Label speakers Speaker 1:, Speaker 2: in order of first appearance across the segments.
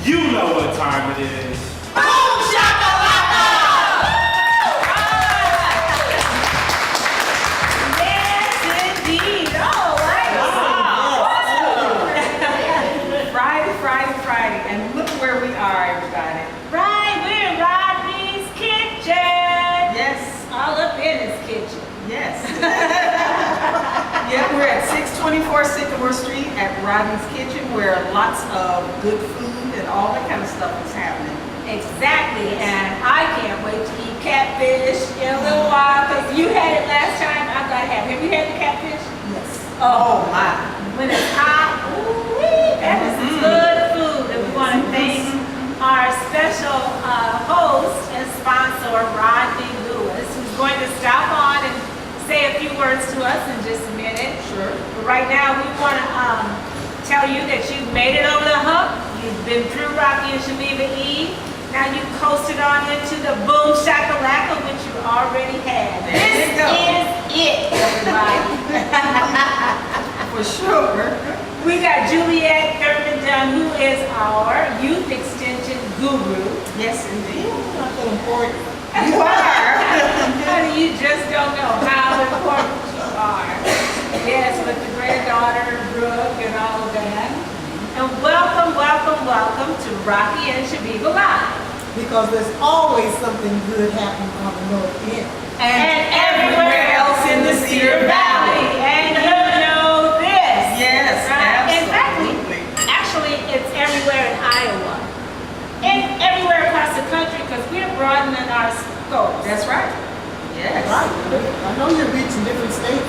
Speaker 1: You know what time it is.
Speaker 2: Boom shakalaka!
Speaker 3: Yes, indeed. All right.
Speaker 2: Friday. And look where we are, everybody.
Speaker 3: Right, we're in Rodney's kitchen.
Speaker 2: Yes.
Speaker 3: All up in his kitchen.
Speaker 2: Yes. Yeah, we're at 624 Sycamore Street at Rodney's Kitchen, where lots of good food and all that kind of stuff is happening.
Speaker 3: Exactly, and I can't wait to eat catfish in a little while because you had it last time. I gotta have. Have you had the catfish?
Speaker 2: Yes.
Speaker 3: Oh
Speaker 2: My.
Speaker 3: When it's hot, ooh-wee, that is good food. And we want to thank our special host and sponsor, Rodney Lewis, who's going to stop on and say a few words to us in just a minute.
Speaker 2: Sure.
Speaker 3: But right now, we want to tell you that you've made it over the hump. You've been through Rocki and Chaveevah Eve. Now you coasted on into the boom shakalaka, which you already had.
Speaker 2: There you go.
Speaker 3: This is it, everybody.
Speaker 2: For sure.
Speaker 3: We got Juliet Thurmond Dunn, who is our youth extension guru.
Speaker 2: Yes, indeed.
Speaker 4: I feel important.
Speaker 2: You are.
Speaker 3: Honey, you just don't know how important you are. Yes, with the granddaughter, Brooke, and all of that. And welcome to Rocki and Chaveevah Live.
Speaker 4: Because there's always something good happening on the North End.
Speaker 3: And everywhere else in the Cedar Valley. And you know this.
Speaker 2: Yes,
Speaker 3: Right?
Speaker 2: absolutely.
Speaker 3: Actually, it's everywhere in Iowa. And everywhere across the country because we're broadening our scope.
Speaker 2: That's right. Yes.
Speaker 4: Right. I know you're reaching different states.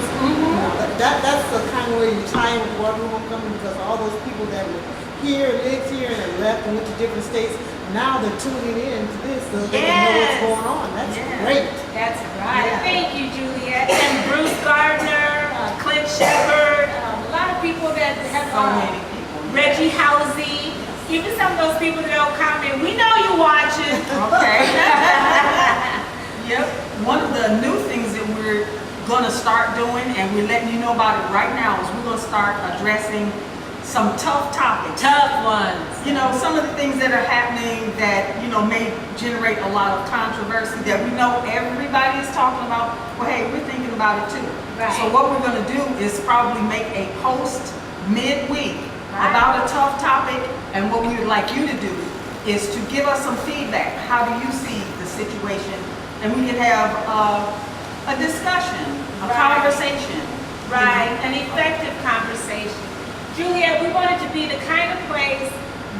Speaker 4: That's the kind of way you tie in with Waterloo Homecoming, because all those people that were here, lived here, and left and went to different states, now they're tuning in to this so they can know what's going on. That's great.
Speaker 3: That's right.
Speaker 2: Yeah.
Speaker 3: Thank you, Juliet. And Bruce Gardner, Clint Shepard, a lot of people that have
Speaker 2: So many people.
Speaker 3: Reggie Housey, even some of those people that don't comment. We know you watching.
Speaker 2: Okay. Yep. One of the new things that we're going to start doing, and we're letting you know about it right now, is we're going to start addressing some tough topics.
Speaker 3: Tough ones.
Speaker 2: You know, some of the things that are happening that, you know, may generate a lot of controversy that we know everybody is talking about. Well, hey, we're thinking about it too.
Speaker 3: Right.
Speaker 2: So what we're going to do is probably make a post midweek about a tough topic, and what we would like you to do is to give us some feedback. How do you see the situation? And we can have a discussion, a conversation.
Speaker 3: Right, an effective conversation. Juliet, we want it to be the kind of place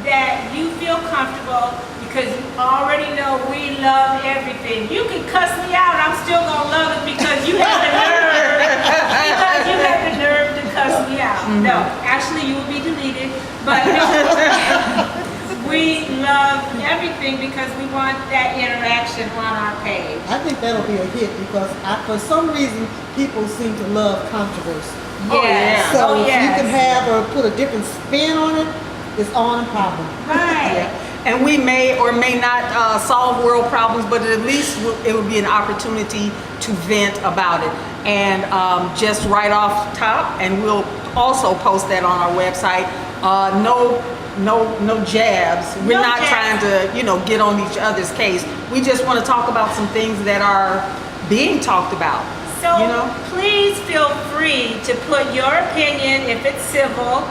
Speaker 3: that you feel comfortable because you already know we love everything. You can cuss me out, I'm still gonna love it because you have the nerve. Because you have the nerve to cuss me out. No, actually you will be deleted, but we love everything because we want that interaction on our page.
Speaker 4: I think that'll be a hit because for some reason people seem to love controversy.
Speaker 3: Yes.
Speaker 4: So
Speaker 3: Oh,
Speaker 4: if
Speaker 3: yes.
Speaker 4: you can have or put a different spin on it, it's on and popping.
Speaker 3: Right.
Speaker 2: And we may or may not solve world problems, but at least it would be an opportunity to vent about it. And just right off top, and we'll also post that on our website, no jabs. We're not trying to, you know, get on each other's case. We just want to talk about some things that are being talked about.
Speaker 3: So
Speaker 2: you know?
Speaker 3: please feel free to put your opinion, if it's civil,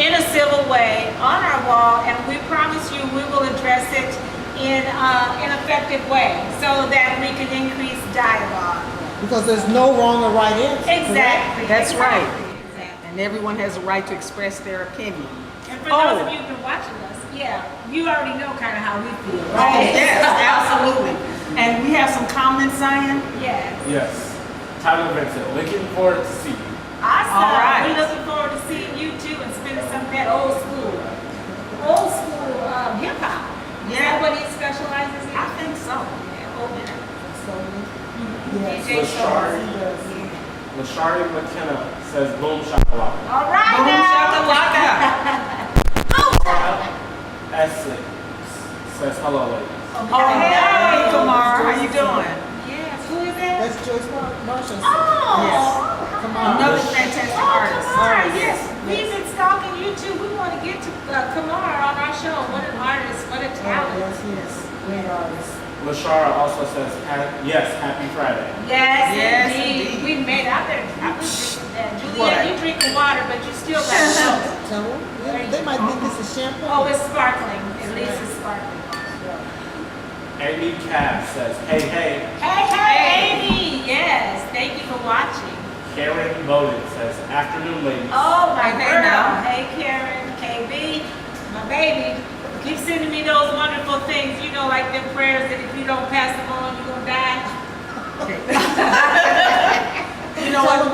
Speaker 3: in a civil way, on our wall, and we promise you we will address it in an effective way so that we can increase dialogue.
Speaker 4: Because there's no wrong or right answer.
Speaker 3: Exactly.
Speaker 2: That's right.
Speaker 3: Exactly.
Speaker 2: And everyone has a right to express their opinion.
Speaker 3: And for those of you who've been watching us, you already know kind of how we feel,
Speaker 2: Oh,
Speaker 3: right?
Speaker 2: yes, absolutely. And we have some comments, Zion?
Speaker 3: Yes.
Speaker 1: Yes. Tyler Vincent, looking forward to see you.
Speaker 3: Awesome.
Speaker 2: All right.
Speaker 3: We're looking forward to seeing you too and spending some of that old school hip hop. Is that what he specializes in?
Speaker 2: I think so.
Speaker 3: Yeah, old hip hop.
Speaker 4: So, yes.
Speaker 3: DJ
Speaker 1: Lashari.
Speaker 3: Soul.
Speaker 1: Lashari McKenna says boom shakalaka.
Speaker 3: All right
Speaker 2: Boom
Speaker 3: now.
Speaker 2: shakalaka.
Speaker 1: Essex says hello, ladies.
Speaker 2: Oh, hey, Kumar, how you doing?
Speaker 3: Yes. Who is that?
Speaker 4: That's Joyce Marshall.
Speaker 3: Oh.
Speaker 2: Yes.
Speaker 4: Come on.
Speaker 2: Another fantastic artist.
Speaker 3: Kamar, yes. We've been stalking you too. We want to get to Kamar on our show. What an artist. What a
Speaker 4: Oh,
Speaker 3: talent.
Speaker 4: yes, yes. Great artist.
Speaker 1: Lashara also says, yes, happy Friday.
Speaker 3: Yes,
Speaker 2: Yes,
Speaker 3: indeed.
Speaker 2: indeed.
Speaker 3: We made out there. I was drinking that.
Speaker 2: What?
Speaker 3: Juliet, you drinking water, but you still got milk.
Speaker 4: Tell them. They might think this is shampoo.
Speaker 3: Oh, it's sparkling. At least it's sparkling.
Speaker 1: Amy Cass says, hey, hey.
Speaker 3: Hey, Amy. Yes. Thank you for watching.
Speaker 1: Karen Bowden says, afternoon, ladies.
Speaker 3: Oh, my
Speaker 2: Hey,
Speaker 3: girl.
Speaker 2: now.
Speaker 3: Hey, Karen, KB, my baby. Keep sending me those wonderful things, you know, like them prayers that if you don't pass them on, you're going to die.
Speaker 2: You know what?
Speaker 4: Though.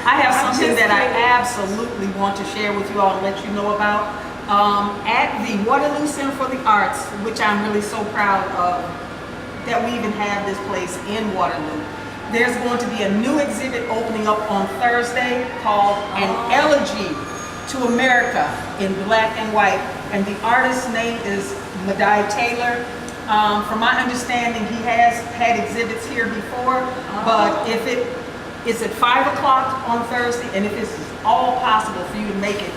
Speaker 2: I have something that I absolutely want to share with you all and let you know about. At the Waterloo Center for the Arts, which I'm really so proud of, that we even have this place in Waterloo. There's going to be a new exhibit opening up on Thursday called An Elegy to America in Black and White. And the artist's name is Madai Taylor. From my understanding, he has had exhibits here before, but if it's at 5 o'clock on Thursday, and if it's all possible for you to make it,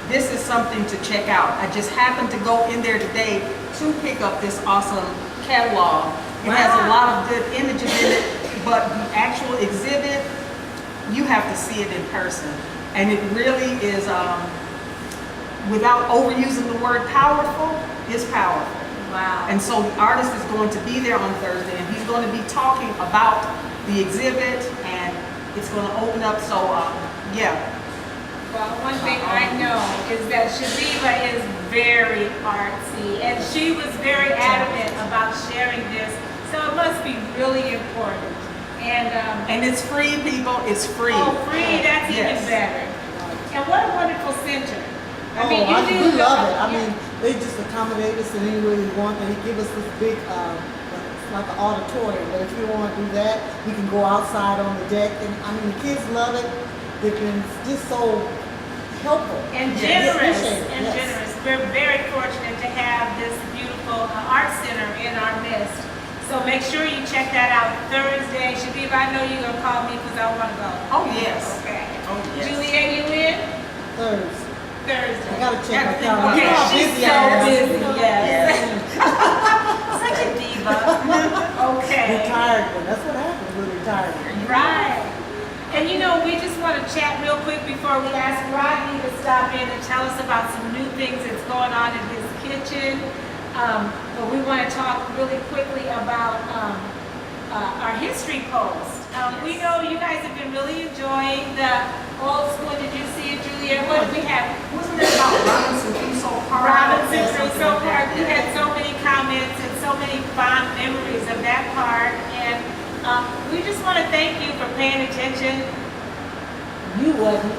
Speaker 2: this is something to check out. I just happened to go in there today to pick up this awesome catalog. It has a lot of good images in it, but the actual exhibit, you have to see it in person. And it really is, without overusing the word powerful, it's powerful.
Speaker 3: Wow.
Speaker 2: And so the artist is going to be there on Thursday, and he's going to be talking about the exhibit, and it's going to open up, so yeah.
Speaker 3: Well, one thing I know is that Chaveevah is very artsy, and she was very adamant about sharing this, so it must be really important.
Speaker 2: And it's free, people, it's free.
Speaker 3: Oh, free, that's even
Speaker 2: Yes.
Speaker 3: better. And what a wonderful center. I mean,
Speaker 4: Oh,
Speaker 3: you
Speaker 4: we
Speaker 3: do
Speaker 4: love it. I
Speaker 3: yeah.
Speaker 4: mean, they just accommodate us in any way we want. They give us this big, it's like an auditorium. But if you don't want to do that, we can go outside on the deck. And I mean, the kids love it. They've been just so helpful.
Speaker 3: And
Speaker 4: Yes,
Speaker 3: generous,
Speaker 4: appreciate it.
Speaker 3: and
Speaker 4: Yes.
Speaker 3: generous. We're very fortunate to have this beautiful art center in our midst. So make sure you check that out Thursday. Chaveevah, I know you're going to call me because I want to go.
Speaker 2: Oh, yes.
Speaker 3: Okay.
Speaker 2: Oh, yes.
Speaker 3: Juliet, you in?
Speaker 4: Thursday.
Speaker 3: Thursday.
Speaker 4: I gotta check my
Speaker 2: Everything
Speaker 4: calendar.
Speaker 3: Okay,
Speaker 4: You know how
Speaker 3: she's
Speaker 4: busy
Speaker 3: so
Speaker 4: I am.
Speaker 3: busy, yes.
Speaker 2: Yes.
Speaker 3: Such a diva. Okay.
Speaker 4: Retired one. That's what happens with retired.
Speaker 3: Right. And you know, we just want to chat real quick before we ask Rodney to stop in and tell us about some new things that's going on in his kitchen. But we want to talk really quickly about our history post. We know you guys have been really enjoying the old school. Did you see it, Juliet? What did we have?
Speaker 2: Wasn't it about Robinson Crusoe Park?
Speaker 3: Robinson
Speaker 2: Something
Speaker 3: Crusoe
Speaker 2: like
Speaker 3: Park.
Speaker 2: that.
Speaker 3: We had so many comments and so many fond memories of that park. And we just want to thank you for paying attention. You wasn't.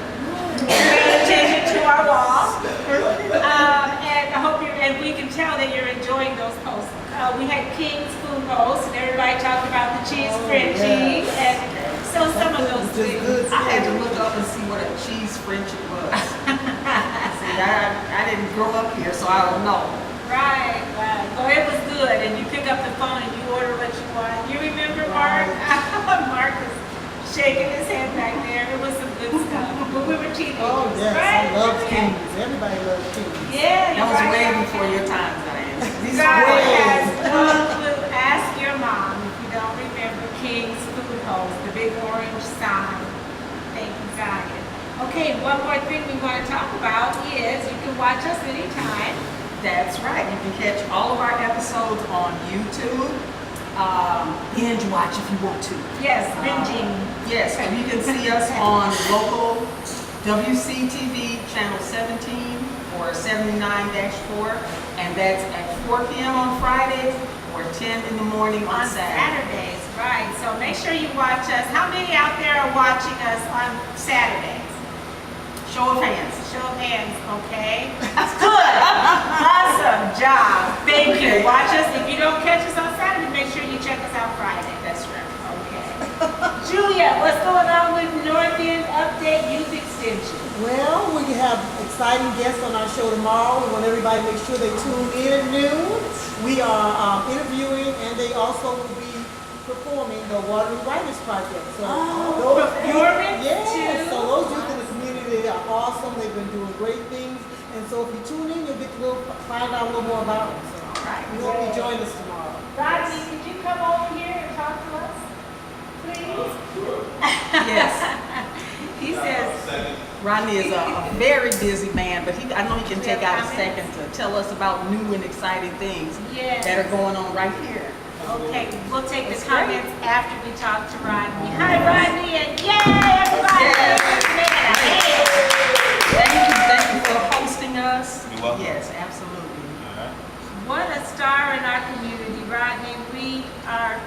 Speaker 3: Paying attention to our wall. And I hope and we can tell that you're enjoying those posts. We had King's Food Post, and everybody talked about the cheese Frenchie.
Speaker 4: yes.
Speaker 3: And so some of those
Speaker 4: Just
Speaker 3: things.
Speaker 4: good.
Speaker 2: I had to look up and see what a cheese Frenchie was. See, I didn't grow up here, so I don't know.
Speaker 3: Right, right. Well, it was good, and you pick up the phone and you order what you want. You remember Mark? Mark was shaking his head back there. It was some good stuff. But we were teenagers,
Speaker 4: Oh yes,
Speaker 3: right?
Speaker 4: I love Kings. Everybody loves Kings.
Speaker 3: Yeah,
Speaker 2: That was
Speaker 3: right.
Speaker 2: way before your time, Diane. These
Speaker 3: God
Speaker 2: are way.
Speaker 3: has no clue. Ask your mom if you don't remember King's Food Host, the big orange sign. Thank you, Zion. Okay, one more thing we want to talk about is you can watch us anytime.
Speaker 2: That's right. You can catch all of our episodes on YouTube. Binge watch if you want to.
Speaker 3: Yes, binging.
Speaker 2: Yes, and you can see us on local WCTV channel 17 or 79-4, and that's at 4 p.m. on Fridays or 10 in the morning on
Speaker 3: On
Speaker 2: Saturday.
Speaker 3: Saturdays, right. So make sure you watch us. How many out there are watching us on Saturdays?
Speaker 2: Show of hands.
Speaker 3: Show of hands, okay? That's good. Awesome job. Thank you.
Speaker 2: Okay.
Speaker 3: Watch us. If you don't catch us on Saturday, make sure you check us out Friday.
Speaker 2: That's right.
Speaker 3: Okay. Julia, what's going on with North End Update Youth Extension?
Speaker 4: Well, we have exciting guests on our show tomorrow. We want everybody to make sure they tune in at noon. We are interviewing, and they also will be performing the Waterloo Writers Project. So
Speaker 3: performing
Speaker 4: yeah,
Speaker 3: too?
Speaker 4: so those youth in the community are awesome. They've been doing great things, And so if you tune in, you'll get to find out a little more about them. So we hope you join us tomorrow.
Speaker 3: Rodney, could you come over here and talk to us, please?
Speaker 2: Yes.
Speaker 3: He says,
Speaker 2: Rodney is a very busy man, but I know he can take out a second to tell us about new and exciting things
Speaker 3: yes.
Speaker 2: that are going on right here.
Speaker 3: Okay, we'll take the
Speaker 2: That's
Speaker 3: comments after we talk to Rodney. Hi, Rodney, and yay, everybody!
Speaker 2: Yes.
Speaker 3: Man, a hand.
Speaker 2: Thank you for hosting us.
Speaker 5: You're welcome.
Speaker 2: Yes, absolutely.
Speaker 5: All right.
Speaker 3: What a star in our community, Rodney.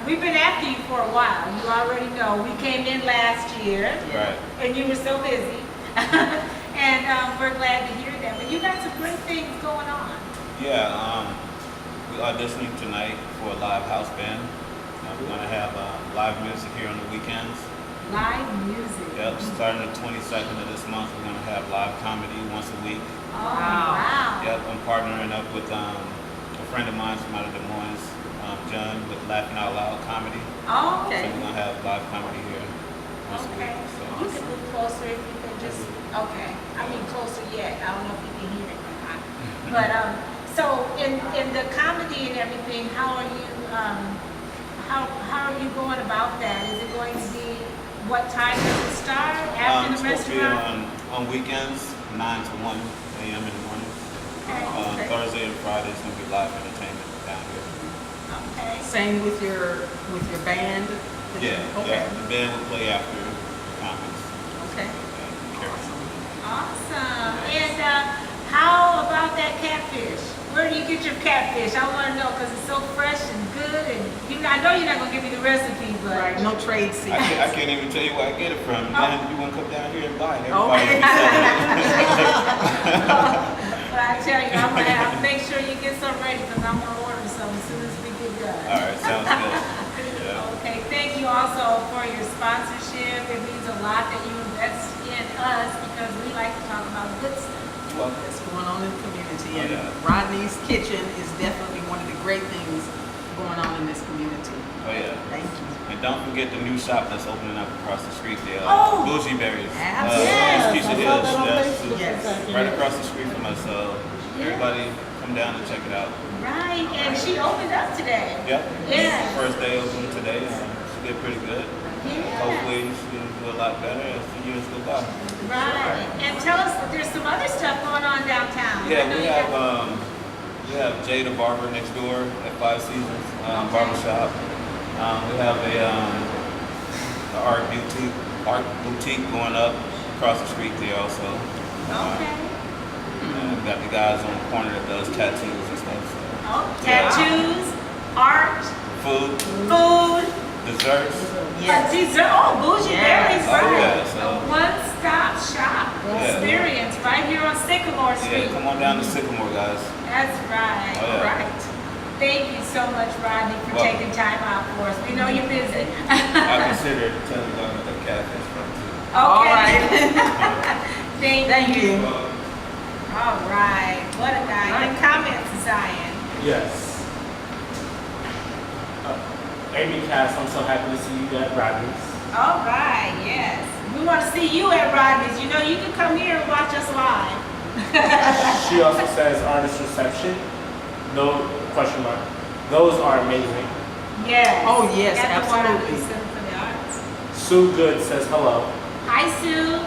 Speaker 3: We've been after you for a while. You already know. We came in last year,
Speaker 5: Right.
Speaker 3: and you were so busy. And we're glad to hear that. But you got some great things going on.
Speaker 5: Yeah, we auditioning tonight for a live house band. We're going to have live music here on the weekends.
Speaker 3: Live music.
Speaker 5: Yep, starting the 22nd of this month, we're going to have live comedy once a week.
Speaker 3: Oh, wow.
Speaker 5: Yep, I'm partnering up with a friend of mine from out of Des Moines, John, with Laughing Out Loud Comedy.
Speaker 3: Oh,
Speaker 5: So
Speaker 2: Okay.
Speaker 5: we're going to have live comedy here once a
Speaker 3: okay.
Speaker 5: week. So.
Speaker 3: You can move closer if you could just, okay. I mean, closer yet. I don't know if you can hear it or not. But, so in the comedy and everything, how are you, how are you going about that? Is it going to be, what time does it start? After
Speaker 5: It's
Speaker 3: the
Speaker 5: supposed to be
Speaker 3: restaurant?
Speaker 5: on weekends, 9 to 1 a.m. in the morning.
Speaker 3: Okay.
Speaker 5: Thursday and Friday is going to be live entertainment down here.
Speaker 3: Okay.
Speaker 2: Same with your band?
Speaker 5: Yeah,
Speaker 2: Okay.
Speaker 5: yeah. The band will play after the comics.
Speaker 2: Okay.
Speaker 3: Awesome. And how about that catfish? Where do you get your catfish? I want to know because it's so fresh and good. And I know you're not going to give me the recipe, but
Speaker 2: Right, no trade secrets.
Speaker 5: I can't even tell you where I get it from. Then you want to come down here and buy it.
Speaker 2: Okay.
Speaker 3: but I tell you, I'm going to have to make sure you get some ready because I'm going to order some as soon as we get done.
Speaker 5: All right, sounds good. Yeah.
Speaker 3: Okay, thank you also for your sponsorship. It means a lot that you invest in us because we like to talk about good stuff.
Speaker 5: Well,
Speaker 2: What's going on in the community, and
Speaker 5: yeah.
Speaker 2: Rodney's Kitchen is definitely one of the great things going on in this community.
Speaker 5: oh yeah.
Speaker 2: Thank you.
Speaker 5: And don't forget the new shop that's opening up across the street there.
Speaker 3: Oh!
Speaker 5: Bougie Berries.
Speaker 2: Absolutely.
Speaker 4: Yes,
Speaker 5: Keisha
Speaker 4: I saw
Speaker 5: Hills.
Speaker 4: that on
Speaker 5: Yes.
Speaker 4: Facebook.
Speaker 2: Yes.
Speaker 5: Right across the street from us. So everybody come down and check it out.
Speaker 3: Right, and she opened up today.
Speaker 5: Yep.
Speaker 3: Yes.
Speaker 5: First day open today. She did pretty good.
Speaker 3: Yeah.
Speaker 5: Hopefully she will do a lot better as the years go by.
Speaker 3: Right. And tell us, there's some other stuff going on downtown. I
Speaker 5: Yeah,
Speaker 3: know
Speaker 5: we
Speaker 3: you
Speaker 5: have
Speaker 3: got-
Speaker 5: Jayne the barber next door at 5 Seasons barbershop. We have a art boutique going up across the street there also.
Speaker 3: Okay.
Speaker 5: And we got the guys on the corner that does tattoos and stuff. So.
Speaker 3: Oh, tattoos, art,
Speaker 5: Food,
Speaker 3: food,
Speaker 5: desserts.
Speaker 2: Yes.
Speaker 3: dessert. Oh, Bougie
Speaker 2: Yes.
Speaker 3: Berries,
Speaker 5: Oh,
Speaker 3: right.
Speaker 5: yeah, so-
Speaker 3: A one-stop shop experience right here on Sycamore
Speaker 5: Yeah,
Speaker 3: Street.
Speaker 5: come on down to Sycamore, guys.
Speaker 3: That's right.
Speaker 5: Oh, yeah.
Speaker 3: Right. Thank you so much, Rodney, for
Speaker 5: Welcome.
Speaker 3: taking time out for us. We know you're busy.
Speaker 5: I consider it telling them the catfish from too.
Speaker 2: All
Speaker 3: Okay.
Speaker 2: right.
Speaker 3: Thank you.
Speaker 2: you.
Speaker 3: All right. What a guy. Any comments, Zion?
Speaker 1: Yes. Amy Cass, I'm so happy to see you at Rodney's.
Speaker 3: All right. Yes. We want to see you at Rodney's. You know, you can come here and watch us live.
Speaker 1: She also says artist reception. No question mark. Those are amazing.
Speaker 3: Yes.
Speaker 2: Oh, yes,
Speaker 3: At the Waterloo
Speaker 2: absolutely.
Speaker 3: Center for the Arts.
Speaker 1: Sue Good says hello.
Speaker 3: Hi, Sue.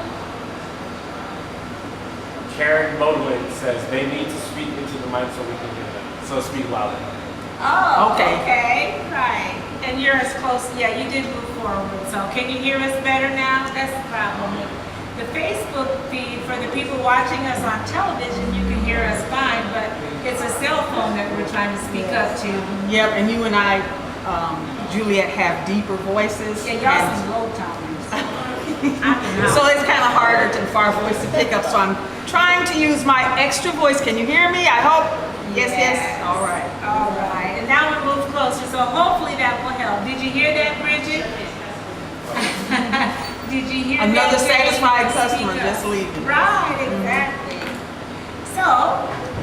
Speaker 1: Karen Bodwin says they need to speak into the mic so we can hear them. So speak loudly.
Speaker 3: Oh,
Speaker 2: Okay.
Speaker 3: okay. Right. And you're as close. Yeah, you did move forward. So can you hear us better now? That's the problem. The Facebook feed for the people watching us on television, you can hear us fine, but it's a cell phone that we're trying to speak up to.
Speaker 2: Yep, and you and I, Juliet, have deeper voices.
Speaker 3: Yeah, y'all
Speaker 2: and-
Speaker 3: some low toners.
Speaker 2: So it's kind of harder for our voice to pick up. So I'm trying to use my extra voice. Can you hear me? I hope. Yes. All right.
Speaker 3: All right. And now we move closer, so hopefully that will help. Did you hear that, Bridget? Did you hear
Speaker 2: Another
Speaker 3: that?
Speaker 2: satisfied
Speaker 3: Speak
Speaker 2: customer
Speaker 3: up.
Speaker 2: just leaving.
Speaker 3: Right, exactly. So,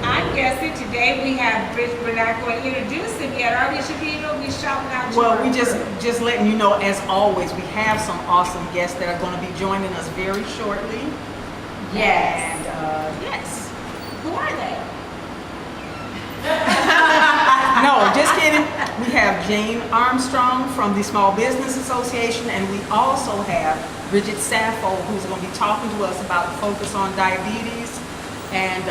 Speaker 3: I'm guessing today we have Bridget. We're not going to introduce him yet, are we? Should be shouting out
Speaker 2: Well,
Speaker 3: your
Speaker 2: we
Speaker 3: work.
Speaker 2: just letting you know, as always, we have some awesome guests that are going to be joining us very shortly.
Speaker 3: Yes.
Speaker 2: And yes,
Speaker 3: Who are they?
Speaker 2: No, just kidding. We have Jayne Armstrong from the Small Business Association, and we also have Bridget Saffold, who's going to be talking to us about Focus on Diabetes. And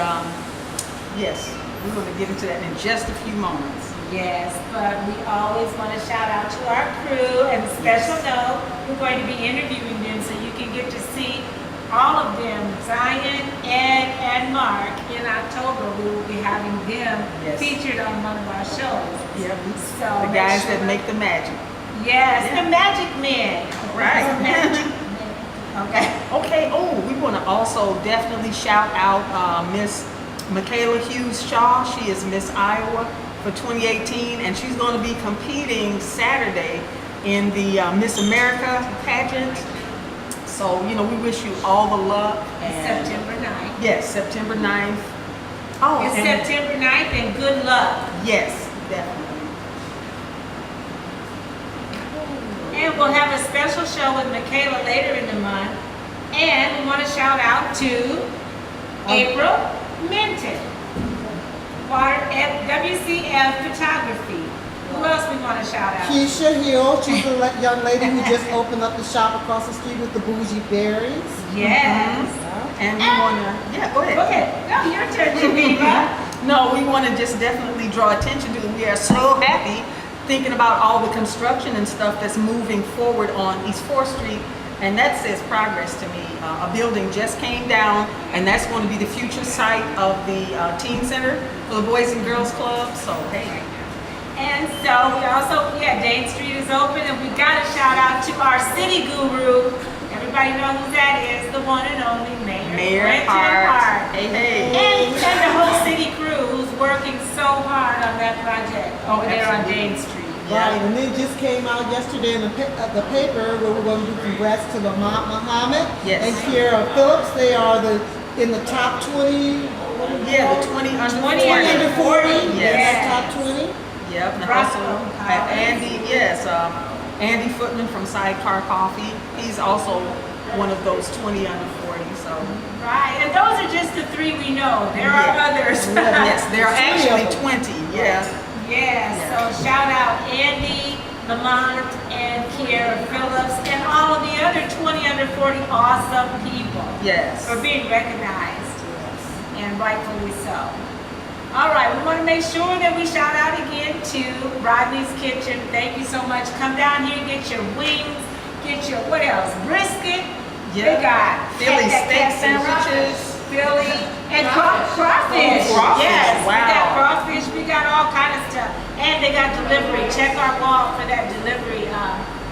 Speaker 2: yes, we're going to get into that in just a few moments.
Speaker 3: Yes, but we always want to shout out to our crew, and a special note, we're going to be interviewing them so you can get to see all of them, Zion, Ed, and Mark. In October, we will be having them featured on one of our shows.
Speaker 2: Yeah,
Speaker 3: So
Speaker 2: the guys that make the magic.
Speaker 3: Yes, the Magic Men.
Speaker 2: Right.
Speaker 3: Magic Men. Okay.
Speaker 2: Okay, oh, we want to also definitely shout out Miss Michaela Hughes Shaw. She is Miss Iowa for 2018, and she's going to be competing Saturday in the Miss America pageant. So, you know, we wish you all the luck. And
Speaker 3: September 9th.
Speaker 2: yes, September 9th. Oh,
Speaker 3: It's
Speaker 2: and
Speaker 3: September 9th, and good luck.
Speaker 2: yes, definitely.
Speaker 3: And we'll have a special show with Michaela later in the month. And we want to shout out to April Minton, WCF Photography. Who else we want to shout out?
Speaker 4: Keisha Hill, she's the young lady who just opened up the shop across the street with the bougie berries.
Speaker 3: Yes.
Speaker 2: And we want to, yeah, go ahead.
Speaker 3: Go ahead. No, your turn, Chaveevah.
Speaker 2: No, we want to just definitely draw attention to, we are so happy thinking about all the construction and stuff that's moving forward on East 4th Street, and that says progress to me. A building just came down, and that's going to be the future site of the teen center for the Boys and Girls Club, so hey.
Speaker 3: And so we also, Dane Street is open, and we got to shout out to our city guru. Everybody know who that is, the one and only Mayor Bridget Hart.
Speaker 2: Hey, hey.
Speaker 3: And the whole city crew who's working so hard on that project over there on Dane Street.
Speaker 4: Right, and it just came out yesterday in the paper where we're going to do congrats to Lamont Muhammad
Speaker 2: Yes.
Speaker 4: and Kiera Phillips. They are in the top 20.
Speaker 2: Yeah, the 20 under
Speaker 3: 20
Speaker 2: 40.
Speaker 3: under 40.
Speaker 2: Yes.
Speaker 4: Top 20.
Speaker 2: Yep, and
Speaker 3: Rocki.
Speaker 2: also Andy, Andy Footman from Sidecar Coffee. He's also one of those 20 under 40, so.
Speaker 3: Right, and those are just the three we know. There are others.
Speaker 2: Yes, there are actually 20, yeah.
Speaker 3: Yeah, so shout out Andy, Lamont, and Kiera Phillips, and all of the other 20 under 40 awesome people
Speaker 2: Yes.
Speaker 3: for being recognized, and rightfully so. All right, we want to make sure that we shout out again to Rodney's Kitchen. Thank you so much. Come down here, get your wings, get your, what else, brisket.
Speaker 2: Yeah.
Speaker 3: They got
Speaker 2: Philly steak
Speaker 3: catfish,
Speaker 2: sandwiches.
Speaker 3: Philly, and crawfish.
Speaker 2: Oh, crawfish,
Speaker 3: Yes, we got
Speaker 2: wow.
Speaker 3: crawfish, we got all kind of stuff. And they got delivery. Check our wall for that delivery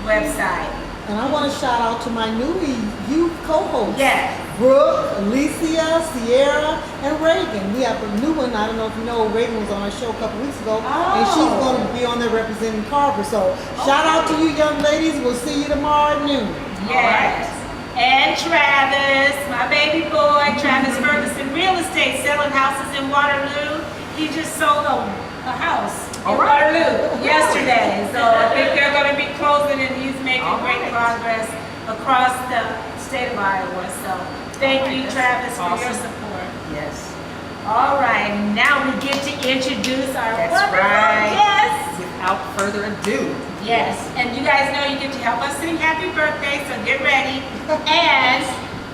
Speaker 3: website.
Speaker 4: And I want to shout out to my newly youth co-hosts.
Speaker 3: Yes.
Speaker 4: Brooke, Alicia, Sierra, and Reagan. We have a new one. I don't know if you know, Reagan was on our show a couple weeks ago, and she's going to be on there representing Carver. So shout out to you young ladies. We'll see you tomorrow at noon.
Speaker 3: Yes. And Travis, my baby boy, Travis Ferguson, real estate, selling houses in Waterloo. He just sold a house in Waterloo yesterday. So I think they're going to be closing, and he's making great progress across the state of Iowa. So thank you, Travis, for your support.
Speaker 2: Yes.
Speaker 3: All right, now we get to introduce our
Speaker 2: That's
Speaker 3: wonderful
Speaker 2: right.
Speaker 3: guests.
Speaker 2: Without further ado.
Speaker 3: Yes, and you guys know you get to help us sing happy birthday, so get ready. And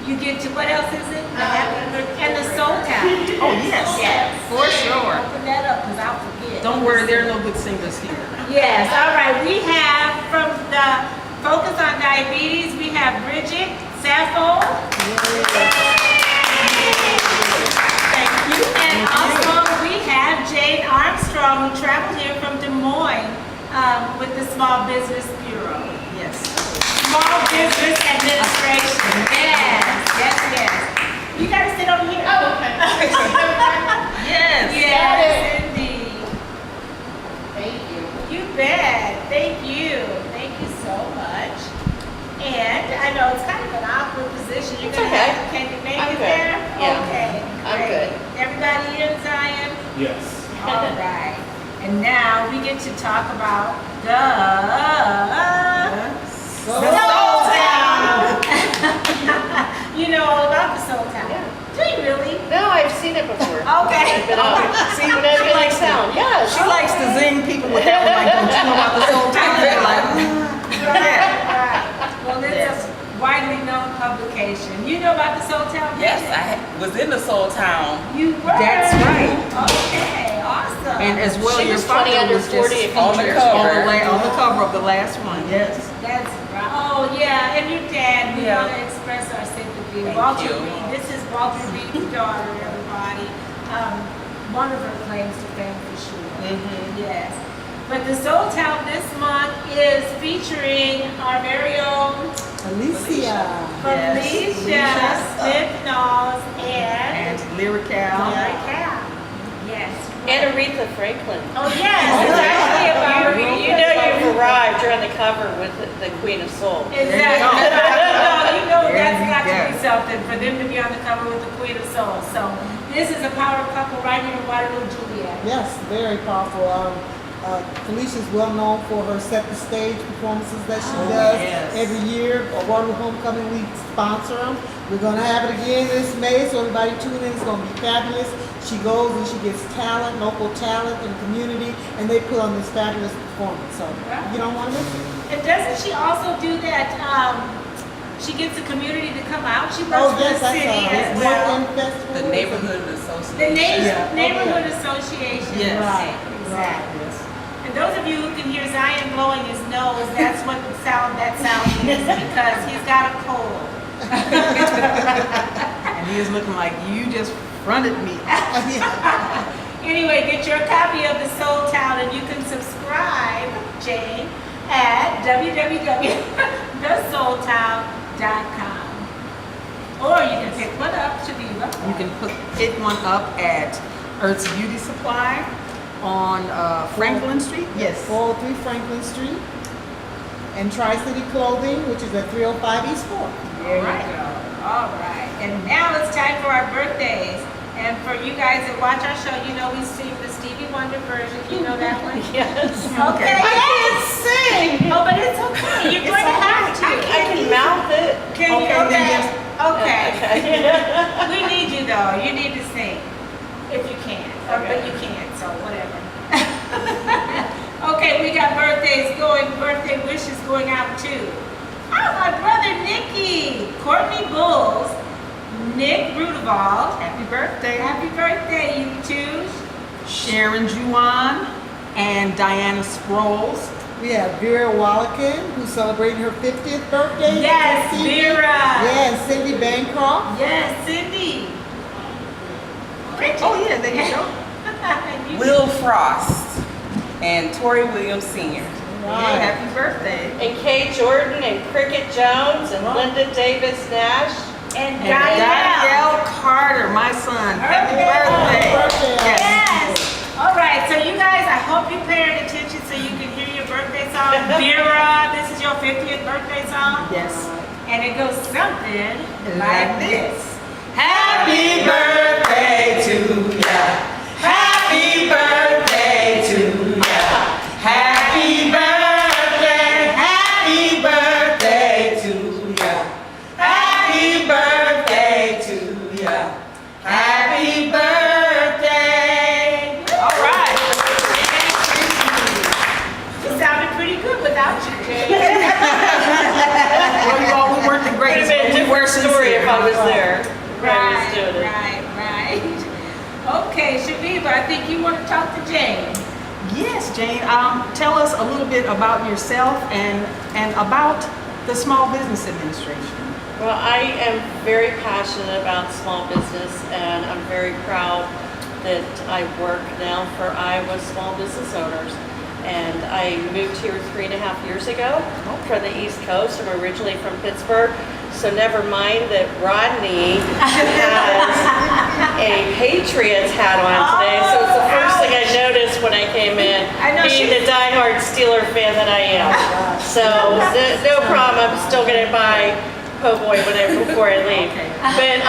Speaker 3: you get to, what else is it? The happy birthday, and the soul town.
Speaker 2: Oh, yes.
Speaker 3: Yes.
Speaker 2: For sure.
Speaker 3: Open that up, because I'll forget.
Speaker 2: Don't worry, there are no good singers here.
Speaker 3: Yes, all right, we have from the Focus on Diabetes, we have Bridget Saffold. Thank you. And also we have Jayne Armstrong, who traveled here from Des Moines with the Small Business Bureau.
Speaker 2: Yes.
Speaker 3: Small Business Administration. Yes. You gotta sit over here. Oh, okay.
Speaker 2: Yes.
Speaker 3: Yes, indeed.
Speaker 6: Thank you.
Speaker 3: You bet. Thank you. Thank you so much. And I know it's kind of an awkward position. You're gonna
Speaker 6: okay.
Speaker 3: can you make
Speaker 6: I'm
Speaker 3: it
Speaker 6: good.
Speaker 3: there?
Speaker 6: Yeah.
Speaker 3: Okay.
Speaker 6: I'm
Speaker 3: great.
Speaker 6: good.
Speaker 3: Everybody in, Zion?
Speaker 1: Yes.
Speaker 3: All right. And now we get to talk about the Soul Town. You know all about the Soul Town.
Speaker 6: Yeah.
Speaker 3: Do you really?
Speaker 6: No, I've seen it before.
Speaker 3: Okay.
Speaker 6: But,
Speaker 2: See,
Speaker 6: but I like sound. Yeah.
Speaker 2: she likes to zing people with that one, like, don't you know about the soul town? They're like, yeah.
Speaker 3: Right. Well, it's a widely known publication. You know about the Soul Town?
Speaker 7: Yes, I was in the Soul Town.
Speaker 3: You were?
Speaker 2: That's right.
Speaker 3: Okay, awesome.
Speaker 2: And as well,
Speaker 6: She
Speaker 2: your
Speaker 6: was 20
Speaker 2: father
Speaker 6: under
Speaker 2: was just
Speaker 6: 40
Speaker 7: on the
Speaker 2: featured
Speaker 7: cover.
Speaker 2: on the cover of the last one, yes.
Speaker 3: That's right. Oh, yeah, and your dad, we
Speaker 7: Yeah.
Speaker 3: want to express our sympathy.
Speaker 7: Thank
Speaker 3: Walter
Speaker 7: you.
Speaker 3: Reed, this is Walter Reed's daughter, everybody. One of her claims to fame for sure. Yes. But the Soul Town this month is featuring our very own
Speaker 4: Alicia.
Speaker 3: Felicia Smith-Knowles and
Speaker 2: And Lyrical.
Speaker 3: Mary Cal. Yes.
Speaker 6: And Aretha Franklin.
Speaker 3: Oh, yes, it's actually about
Speaker 6: You know you've arrived. You're on the cover with the Queen of Soul.
Speaker 3: Exactly. You know
Speaker 2: There
Speaker 3: that's
Speaker 2: you
Speaker 3: got to
Speaker 2: go.
Speaker 3: be something for them to be on the cover with the Queen of Soul. So this is a power couple right here in Waterloo, Juliet.
Speaker 4: Yes, very powerful. Felicia's well known for her set the stage performances that she does
Speaker 2: yes.
Speaker 4: every year. Waterloo Homecoming, we sponsor them. We're going to have it again this May, so everybody tune in. It's going to be fabulous. She goes and she gets talent, local talent in the community, and they put on this fabulous performance. So you don't want to miss it.
Speaker 3: And doesn't she also do that? She gets the community to come out. She
Speaker 4: Oh,
Speaker 3: works
Speaker 4: yes,
Speaker 3: for the
Speaker 4: that's
Speaker 3: city as
Speaker 4: North
Speaker 3: well.
Speaker 4: End Festival.
Speaker 7: The neighborhood
Speaker 3: The
Speaker 7: association.
Speaker 3: neighborhood association.
Speaker 2: Yes.
Speaker 3: Right. Exactly. And those of you who can hear Zion blowing his nose, that's what the sound is because he's got a cold.
Speaker 2: And he is looking like, you just fronted me.
Speaker 3: Anyway, get your copy of the Soul Town and you can subscribe, Jayne, at www.thesoultown.com. Or you can pick one up, Chaveevah.
Speaker 2: You can pick one up at Earth's Beauty Supply on Franklin Street. Yes.
Speaker 4: 403 Franklin Street. And Tri-City Clothing, which is at 305 East 4th.
Speaker 3: There you go. All right. And now it's time for our birthdays. And for you guys that watch our show, you know we sing the Stevie Wonder version. You know that one?
Speaker 6: Yes.
Speaker 3: Okay.
Speaker 6: I can't sing.
Speaker 3: Oh, but it's okay. You're going to have to.
Speaker 6: I can mouth it.
Speaker 3: Can you?
Speaker 2: Okay, then
Speaker 3: Okay.
Speaker 2: just-
Speaker 3: Okay. We need you though. You need to sing if you can. But you can't, so whatever. Okay, we got birthday wishes going out too. Oh, my brother Nicky, Courtney Bulls, Nick Rudevald.
Speaker 2: Happy birthday.
Speaker 3: Happy birthday, you two.
Speaker 2: Sharon Juwan and Diana Sproles.
Speaker 4: We have Vera Wallakin, who's celebrating her 50th birthday.
Speaker 3: Yes,
Speaker 4: Cindy.
Speaker 3: Vera.
Speaker 4: Yeah, and Cindy Bancroft.
Speaker 3: Yes, Cindy. Bridget.
Speaker 2: Oh yeah, there you go.
Speaker 3: You-
Speaker 7: Will Frost and Tori Williams Sr.
Speaker 2: Hey, happy birthday.
Speaker 6: And Kay Jordan and Cricket Jones and Linda Davis Nash.
Speaker 3: And
Speaker 2: And
Speaker 3: Diane.
Speaker 2: Danielle Carter, my son. Happy birthday.
Speaker 4: Birthday.
Speaker 3: Yes. All right. So you guys, I hope you're paying attention so you can hear your birthday song. Vera, this is your 50th birthday song.
Speaker 2: Yes.
Speaker 3: And it goes something like this.
Speaker 7: Happy birthday to ya. Happy birthday to ya. Happy birthday. Happy birthday to ya. Happy birthday to ya. Happy birthday.
Speaker 3: All right. You sounded pretty good without you, Jay.
Speaker 2: Well, you all, we weren't the
Speaker 6: Would have
Speaker 2: greatest,
Speaker 6: been a
Speaker 2: but we were
Speaker 6: different story if I was
Speaker 2: sincere.
Speaker 6: there.
Speaker 3: Right. Okay, Chaveevah, I think you want to talk to Jayne.
Speaker 2: Yes, Jayne. Tell us a little bit about yourself and about the Small Business Administration.
Speaker 6: Well, I am very passionate about small business, and I'm very proud that I work now for Iowa small business owners. And I moved here 3.5 years ago from the East Coast. I'm originally from Pittsburgh. So never mind that Rodney has a Patriots hat on today. So it's the first thing I noticed when I came in,
Speaker 3: I know
Speaker 6: being the diehard Steeler fan that I am. So no problem. I'm still going to buy Po' Boy before I leave. But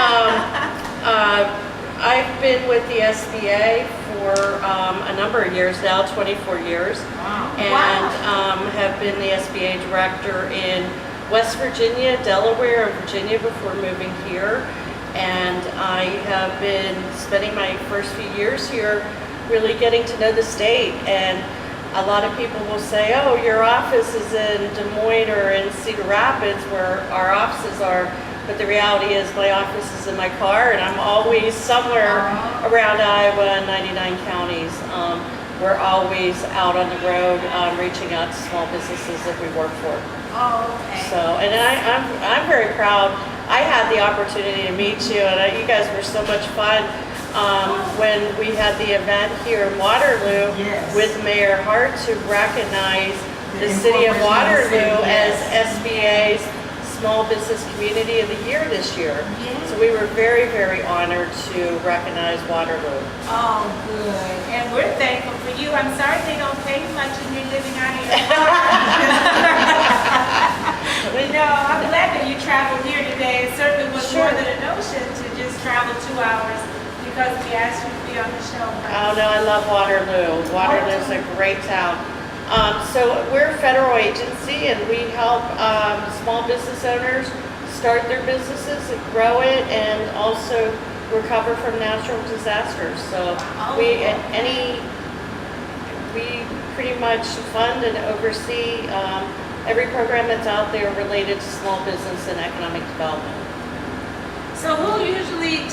Speaker 6: I've been with the SBA for a number of years now, 24 years. And have been the SBA director in West Virginia, Delaware, and Virginia before moving here. And I have been spending my first few years here really getting to know the state. And a lot of people will say, oh, your office is in Des Moines or in Cedar Rapids where our offices are. But the reality is my office is in my car and I'm always somewhere around Iowa and 99 counties. We're always out on the road reaching out to small businesses that we work for.
Speaker 3: Oh, okay.
Speaker 6: So, and I'm very proud. I had the opportunity to meet you, and you guys were so much fun when we had the event here in Waterloo with Mayor Hart to recognize the city of Waterloo as SBA's Small Business Community of the Year this year. So we were very, very honored to recognize Waterloo.
Speaker 3: Oh, good. And we're thankful for you. I'm sorry they don't pay much and you're living out of your car. But no, I'm glad that you traveled here today. It certainly was more than a notion to just travel 2 hours because we asked you to be on the show.
Speaker 6: Oh no, I love Waterloo. Waterloo's a great town. So we're a federal agency and we help small business owners start their businesses and grow it and also recover from natural disasters. So we pretty much fund and oversee every program that's out there related to small business and economic development.
Speaker 3: So who usually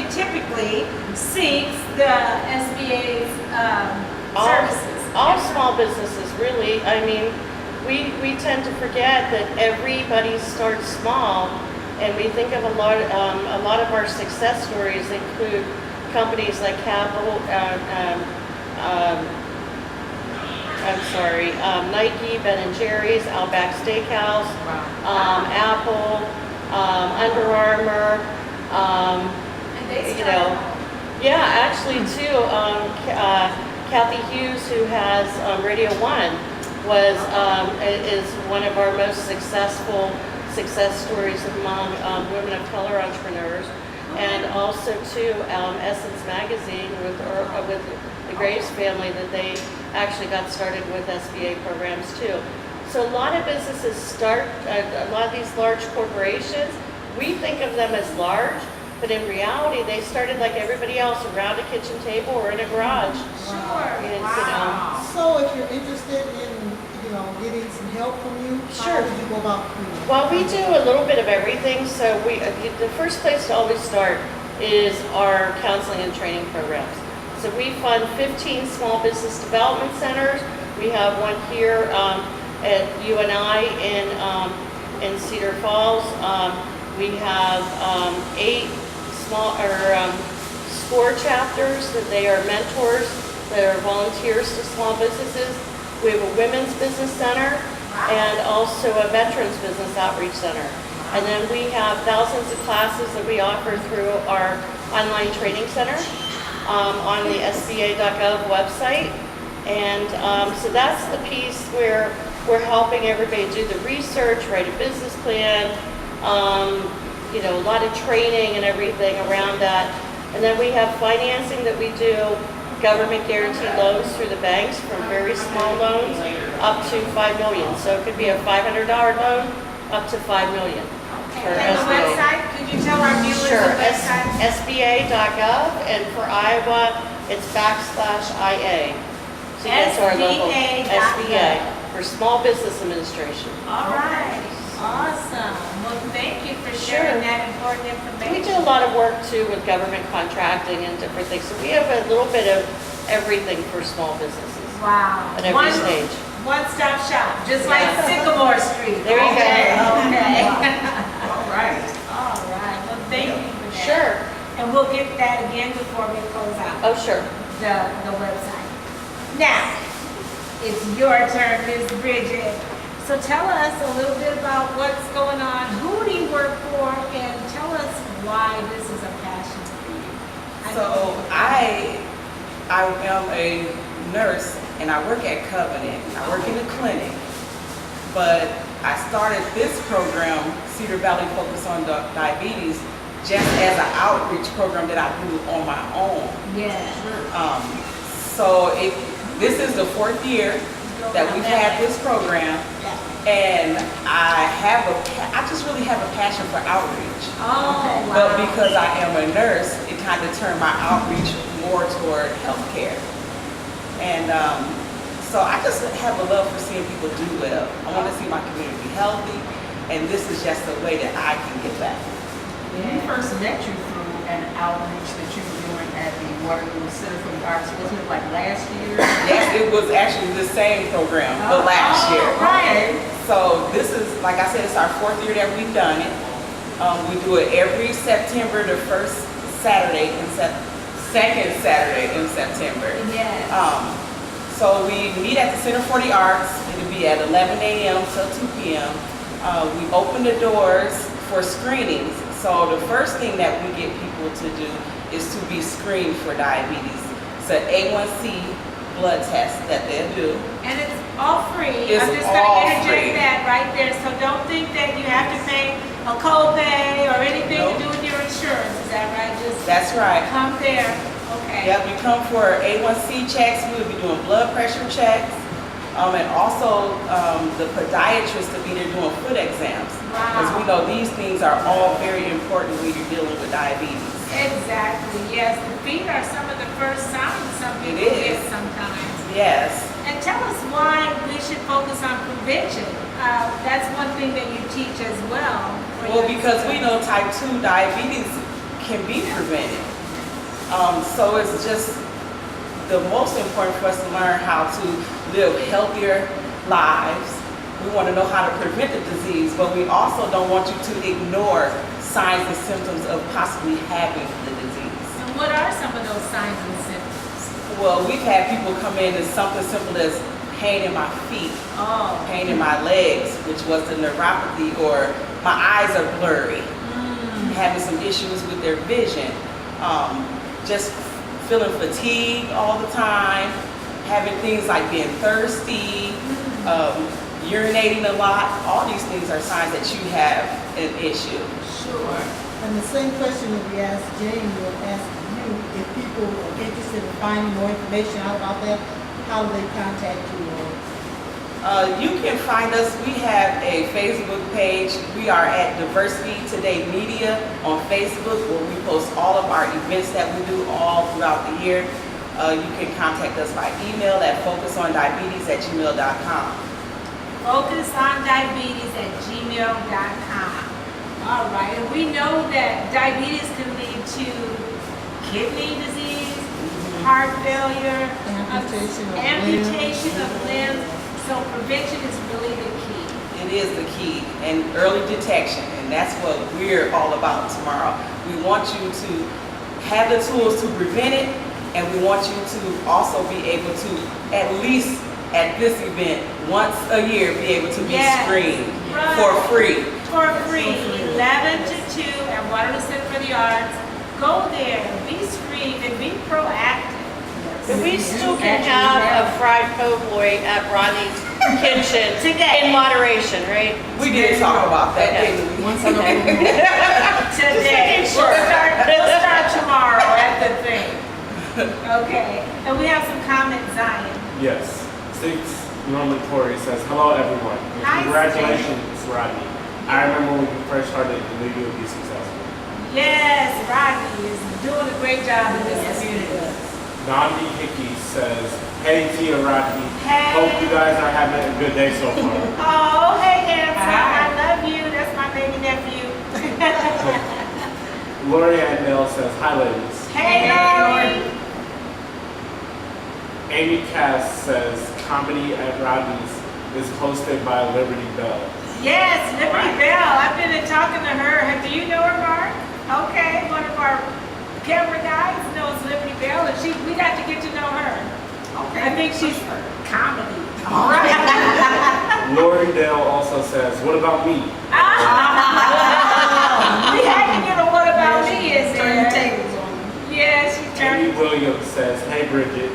Speaker 3: typically seeks the SBA's services?
Speaker 6: All small businesses, really. I mean, we tend to forget that everybody starts small, and we think of a lot of our success stories include companies like Nike, Ben & Jerry's, Outback Steakhouse, Apple, Under Armour,
Speaker 3: And they
Speaker 6: actually too, Kathy Hughes, who has Radio One, is one of our most successful success stories among women of color entrepreneurs. And also too, Essence Magazine with the Graves family, that they actually got started with SBA programs too. So a lot of businesses start, a lot of these large corporations, we think of them as large, but in reality, they started like everybody else around a kitchen table or in a garage.
Speaker 3: Sure.
Speaker 6: And,
Speaker 3: Wow.
Speaker 4: So if you're interested in, getting some help from you, how would you go about doing it?
Speaker 6: Well, we do a little bit of everything. So the first place to always start is our counseling and training programs. So we fund 15 small business development centers. We have one here at UNI in Cedar Falls. We have 8 small SCORE chapters that they are mentors, that are volunteers to small businesses. We have a women's business center and also a veterans business outreach center. And then we have thousands of classes that we offer through our online training center on the SBA.gov website. And so that's the piece where we're helping everybody do the research, write a business plan, a lot of training and everything around that. And then we have financing that we do, government guaranteed loans through the banks from very small loans up to $5 million. So it could be a $500 loan up to $5 million. For
Speaker 3: And the
Speaker 6: SBA.
Speaker 3: website, could you tell our viewers
Speaker 6: Sure,
Speaker 3: the website?
Speaker 6: SBA.gov, and for Iowa, it's /IA. So you go to our local SBA for Small Business Administration.
Speaker 3: All right. Awesome. Well, thank you for sharing that important information.
Speaker 6: We do a lot of work too with government contracting and different things. So we have a little bit of everything for small businesses
Speaker 3: Wow.
Speaker 6: at every stage.
Speaker 3: One-stop shop, just like Sycamore Street.
Speaker 6: There you go.
Speaker 3: Okay.
Speaker 2: All right.
Speaker 3: All right. Well, thank you for that.
Speaker 6: Sure.
Speaker 3: And we'll get that again before we close out
Speaker 6: Oh, sure.
Speaker 3: the website. Now, it's your turn, Ms. Bridget. So tell us a little bit about what's going on. Who do you work for? And tell us why this is a passion for you.
Speaker 7: So I am a nurse and I work at Covenant. I work in the clinic, but I started this program, Cedar Valley Focus on Diabetes, just as an outreach program that I do on my own.
Speaker 3: Yeah.
Speaker 7: So this is the 4th year that we've had this program, And I just really have a passion for outreach.
Speaker 3: Oh, wow.
Speaker 7: But because I am a nurse, it kind of turned my outreach more toward healthcare. And so I just have a love for seeing people do well. I want to see my community healthy, and this is just a way that I can get back.
Speaker 2: When we first met you through an outreach that you were doing at the Waterloo Center for the Arts, wasn't it like last year?
Speaker 7: Yes, it was actually the same program, but last year.
Speaker 2: Right.
Speaker 7: So this is, like I said, it's our 4th year that we've done it. We do it every September, the second Saturday in September.
Speaker 3: Yes.
Speaker 7: So we meet at the Center for the Arts. It'll be at 11 a.m. till 2 p.m. We open the doors for screenings. So the first thing that we get people to do is to be screened for diabetes. It's an A1C blood test that they'll do.
Speaker 3: And it's all free.
Speaker 7: It's
Speaker 3: I'm just
Speaker 7: all
Speaker 3: going to
Speaker 7: free.
Speaker 3: interject that right there. So don't think that you have to pay a copay or anything to do with your insurance. Is that right? Just
Speaker 7: That's right.
Speaker 3: come there. Okay.
Speaker 7: Yep, you come for A1C checks. We'll be doing blood pressure checks. And also the podiatrist will be there doing foot exams.
Speaker 3: Wow.
Speaker 7: Because we know these things are all very important when you're dealing with diabetes.
Speaker 3: Exactly. Yes. The feet are some of the first signs some people
Speaker 7: It
Speaker 3: get
Speaker 7: is.
Speaker 3: sometimes.
Speaker 7: Yes.
Speaker 3: And tell us why we should focus on prevention. That's one thing that you teach as well.
Speaker 7: Well, because we know type 2 diabetes can be prevented. So it's just the most important for us to learn how to live healthier lives. We want to know how to prevent the disease, but we also don't want you to ignore signs and symptoms of possibly having the disease.
Speaker 3: And what are some of those signs and symptoms?
Speaker 7: Well, we've had people come in as something simple as pain in my feet,
Speaker 3: Oh.
Speaker 7: pain in my legs, which was the neuropathy, or my eyes are blurry, having some issues with their vision, just feeling fatigue all the time, having things like being thirsty, urinating a lot. All these things are signs that you have an issue.
Speaker 3: Sure.
Speaker 4: And the same question that we asked Jayne, we'll ask you, if people are interested in finding more information out about that, how do they contact you?
Speaker 7: You can find us, we have a Facebook page. We are at Diversity Today Media on Facebook, where we post all of our events that we do all throughout the year. You can contact us by email at focusondiabetes@gmail.com.
Speaker 3: Focusondiabetes@gmail.com. All right. And we know that diabetes can lead to kidney disease, heart failure, amputation of limbs. So prevention is really the key.
Speaker 7: It is the key, and early detection, and that's what we're all about tomorrow. We want you to have the tools to prevent it, and we want you to also be able to, at least at this event, once a year, be able to be
Speaker 3: Yes.
Speaker 7: screened
Speaker 3: Right.
Speaker 7: for free.
Speaker 3: For free, 11 to 2 at Waterloo Center for the Arts. Go there, be screened, and be proactive.
Speaker 6: But we still can have a fried po' boy at Rodney's kitchen
Speaker 3: Today.
Speaker 6: in moderation, right?
Speaker 7: We did talk about that,
Speaker 6: Okay.
Speaker 7: didn't we?
Speaker 3: Today. We'll start tomorrow at the thing. Okay. And we have some comments, Zion.
Speaker 1: Yes. 6 Norman Corey says, hello everyone. And
Speaker 3: Hi,
Speaker 1: congratulations, Rodney. I remember when you first started and knew you would be successful.
Speaker 3: Yes, Rodney is doing a great job in this community.
Speaker 1: Nandi Hickey says, hey Tia Rodney.
Speaker 3: Hey.
Speaker 1: Hope you guys are having a good day so far.
Speaker 3: Oh, hey, handsome.
Speaker 2: Hi.
Speaker 3: I love you. That's my baby nephew.
Speaker 1: Lori Adele says, hi ladies.
Speaker 3: Hey, Lori.
Speaker 1: Amy Cass says, comedy at Rodney's is hosted by Liberty Bell.
Speaker 3: Yes, Liberty Bell. I've been talking to her. Do you know her, Mark? Okay, one of our camera guys knows Liberty Bell, and we got to get to know her. Okay. I think she's comedy.
Speaker 2: All right.
Speaker 1: Lori Dale also says, what about me?
Speaker 3: We had to get a what about me is
Speaker 2: Turn the
Speaker 3: there.
Speaker 2: tables on them.
Speaker 3: Yeah, she turned.
Speaker 1: Amy Williams says, hey Bridget.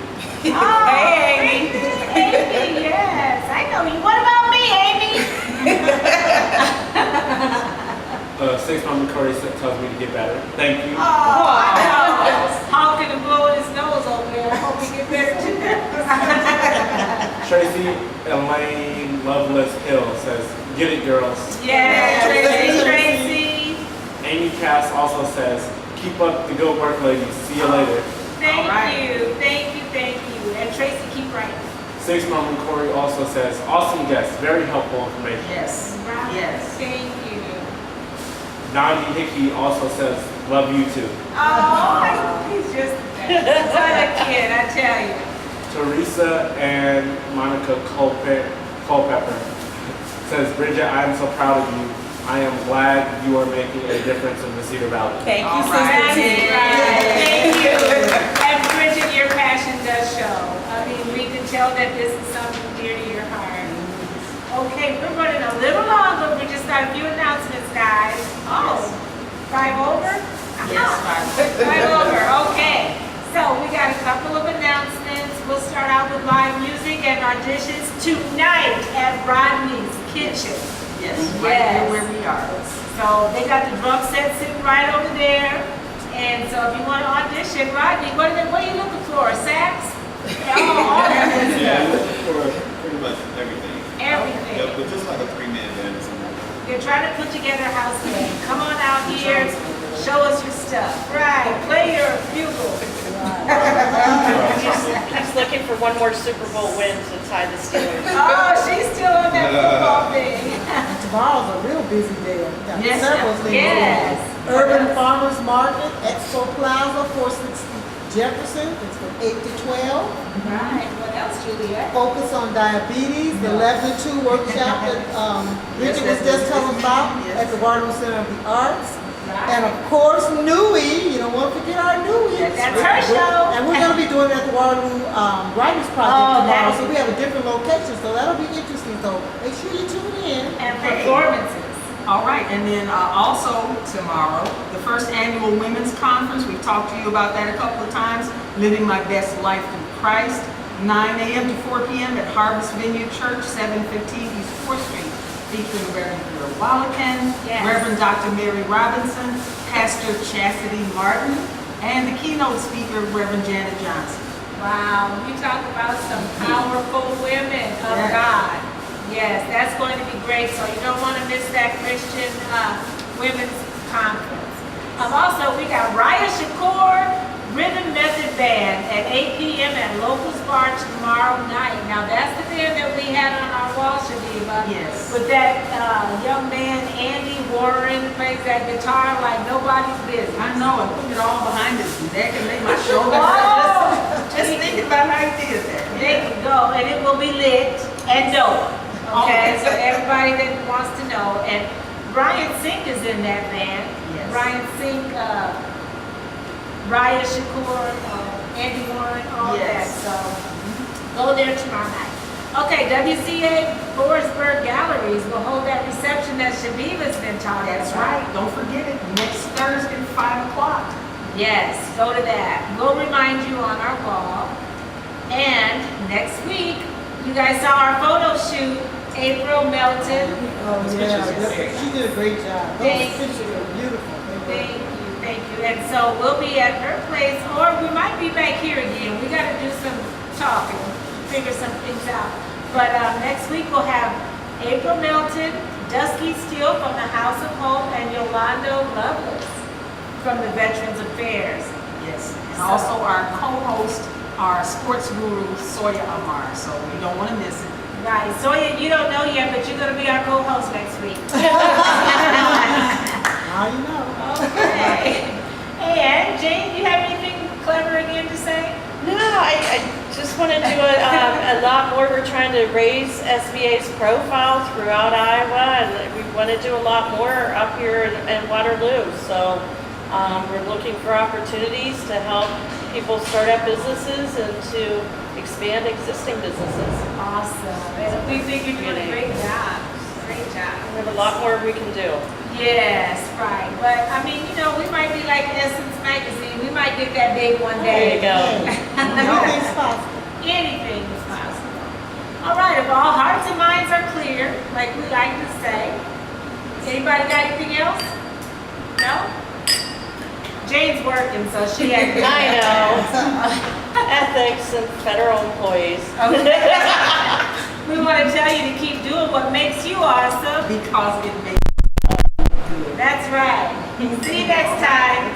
Speaker 3: Oh,
Speaker 7: Hey, Amy.
Speaker 3: Amy, yes. I know you. What about me, Amy?
Speaker 1: 6 Norman Corey tells me to get better. Thank you.
Speaker 3: Oh, I know. Honking and blowing his nose over there. I hope we get better too.
Speaker 1: Tracy Elaine Loveless Hill says, get it, girls.
Speaker 3: Yeah, Tracy.
Speaker 1: Amy Cass also says, keep up the good work, ladies. See you later.
Speaker 3: Thank
Speaker 2: All right.
Speaker 3: you. And Tracy, keep writing.
Speaker 1: Six Mom Corey also says, awesome guest, very helpful information.
Speaker 2: Yes.
Speaker 3: Right.
Speaker 2: Yes.
Speaker 3: Thank you.
Speaker 1: Nandi Hickey also says, love you too.
Speaker 3: Oh, he's just the best. What a kid, I tell you.
Speaker 1: Teresa and Monica Culpepper says, Bridget, I am so proud of you. I am glad you are making a difference in the Cedar Valley.
Speaker 7: Thank you,
Speaker 2: All right.
Speaker 7: Sister T.
Speaker 3: Thank you. And Bridget, your passion does show. I mean, we can tell that this is something dear to your heart. Okay, we're running a little long, but we just got a few announcements, guys. Oh, 5 over?
Speaker 2: Yes,
Speaker 3: Right over, okay. So we got a couple of announcements. We'll start out with live music and auditions tonight at Rodney's Kitchen.
Speaker 2: Yes, right
Speaker 3: Yes.
Speaker 2: here where we are.
Speaker 3: So they got the drum set sitting right over there. And so if you want to audition, Rodney, what are you looking for? Sax? All that good
Speaker 8: Yeah,
Speaker 3: stuff.
Speaker 8: I'm looking for pretty much everything.
Speaker 3: Everything.
Speaker 8: Yeah, but just like a 3-man band or something like that.
Speaker 3: You're trying to put together a house band. Come on out here, show us your stuff. Right, play your bugle.
Speaker 6: He's looking for one more Super Bowl win to tie the Steelers.
Speaker 3: Oh, she's still on that football thing.
Speaker 4: Tomorrow's a real busy day. We got
Speaker 2: Yes,
Speaker 4: several things.
Speaker 3: Yes.
Speaker 4: Urban Farmers Market, Expo Plaza, 460 Jefferson. It's from 8 to 12.
Speaker 3: Right, what else, Juliet?
Speaker 4: Focus on diabetes, the 11 to 2 workshop that Bridget was just telling about at the Waterloo Center of the Arts. And of course, Nui, you don't want to forget our Nui.
Speaker 3: That's her show.
Speaker 4: And we're going to be doing it at the Waterloo Writers Project
Speaker 3: Oh,
Speaker 4: tomorrow,
Speaker 3: that's-
Speaker 4: so we have a different location, so that'll be interesting. So make sure you tune in.
Speaker 3: And performances.
Speaker 2: All right, and then also tomorrow, the first annual Women's Conference. We've talked to you about that a couple of times. Living My Best Life Through Christ, 9 a.m. to 4 p.m. at Harvest Vineyard Church, 715 East 4th Street. Featuring Reverend Peter Wallacan,
Speaker 3: Yes.
Speaker 2: Reverend Dr. Mary Robinson, Pastor Chastity Martin, and the keynote speaker, Reverend Janet Johnson.
Speaker 3: Wow, we talk about some powerful women of
Speaker 2: Yes.
Speaker 3: God. Yes, that's going to be great. So you don't want to miss that Christian Women's Conference. Also, we got Raya Shakur Rhythm Method Band at 8 p.m. at Locust Bar tomorrow night. Now that's the band that we had on our wall, Chaveevah.
Speaker 2: Yes.
Speaker 3: With that young man, Andy Warren, plays that guitar like nobody's business.
Speaker 2: I know, and put it all behind us. That can make my shoulder
Speaker 3: Oh!
Speaker 2: hurt. Just thinking about how he did that.
Speaker 3: They can go, and it will be lit and dope. Okay,
Speaker 2: Okay.
Speaker 3: so everybody that wants to know, and Brian Sink is in that band.
Speaker 2: Yes.
Speaker 3: Brian Sink, Raya Shakur, Andy Warren, all
Speaker 2: Yes.
Speaker 3: that. So go there tomorrow night. Okay, WCA Forestburg Galleries will hold that reception that Chaveevah's been talking
Speaker 2: That's
Speaker 3: about.
Speaker 2: right, don't forget it, next Thursday, 5 o'clock.
Speaker 3: Yes, go to that. We'll remind you on our wall. And next week, you guys saw our photo shoot, April Melton.
Speaker 4: Oh, yeah, she did a great job.
Speaker 3: Thank
Speaker 4: Those pictures are beautiful.
Speaker 3: Thank you, thank you. And so we'll be at her place, or we might be back here again. We gotta do some talking, figure some things out. But next week we'll have April Melton, Dusky Steele from the House of Hope, and Yolanda Lovelace from the Veterans Affairs.
Speaker 2: Yes, and also our co-host, our sports guru, Soya Amar, so you don't want to miss it.
Speaker 3: Right, Zoya, you don't know yet, but you're gonna be our co-host next week.
Speaker 4: Now you know.
Speaker 3: Okay. And Jayne, you have anything clever again to say?
Speaker 6: No, I just want to do a lot more. We're trying to raise SBA's profile throughout Iowa, and we want to do a lot more up here in Waterloo. So we're looking for opportunities to help people start up businesses and to expand existing businesses.
Speaker 3: Awesome. And we think you're doing a great job. Great job.
Speaker 6: We have a lot more we can do.
Speaker 3: Yes, right. But I mean, you know, we might be like Essence Magazine. We might get that big one
Speaker 6: There you
Speaker 3: day.
Speaker 6: go.
Speaker 4: Anything's possible.
Speaker 3: Anything is possible. All right, if all hearts and minds are clear, like we like to say. Anybody got anything else? No? Jayne's working, so she had.
Speaker 6: I know. Ethics and federal employees.
Speaker 3: Okay. We want to tell you to keep doing what makes you awesome.
Speaker 2: Because it makes
Speaker 3: That's right. See you next time.